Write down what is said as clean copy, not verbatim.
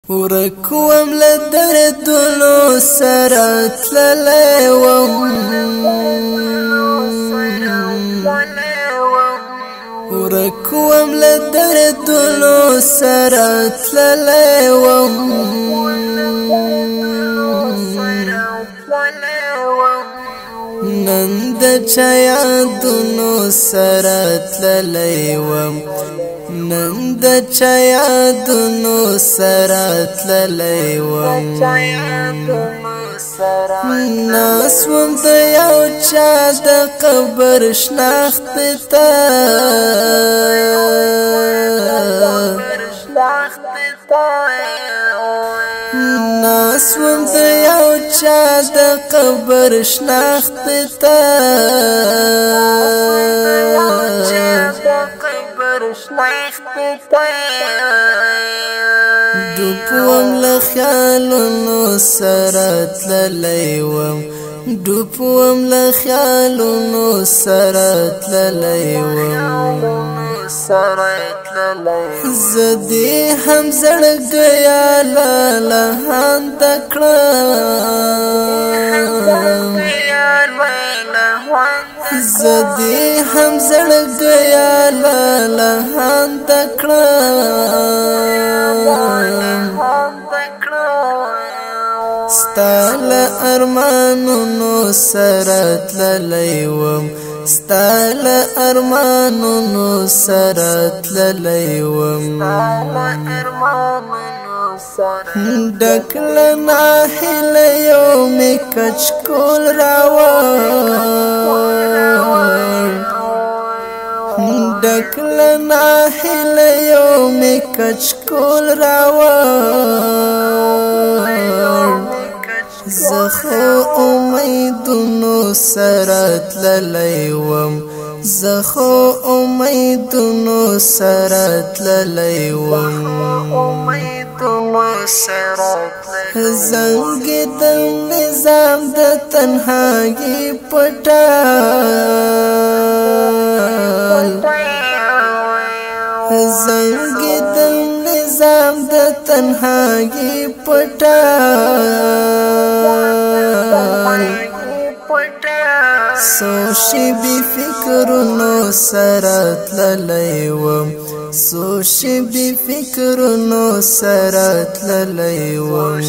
ورکوم لدردونو سره تللی وم ورکوم لدردونو سره تللی وم نن د چا یادونو سره تللی وم نن د چا یادونو سره تللی وم ناس وم د یو چا د قبر شناخت ته ناس وم د یو چا د قبر شناخت ته ډوبوم له خیالونو سره تللی وم ډوبوم له خیالونو سره تللی وم زه دې هم زړګیا لهانده کړم زه دې هم زړګیا لهانده کړم ستا له ارمانونو سره تللی وم ستا له ارمانونو سره تللی وم ډک له ناهیلیو مې کچکول راوړ ډک له ناهیلیو مې کچکول راوړ زه خو امیدونو سره تللی وم زه خو امیدونو سره تللی وم زنګېدل نظام د تنهایي پټال زنګېدل نظام د تنهایي پټال سو شیبې فکرونو سره تللی وم سو شیبې فکرونو سره تللی وم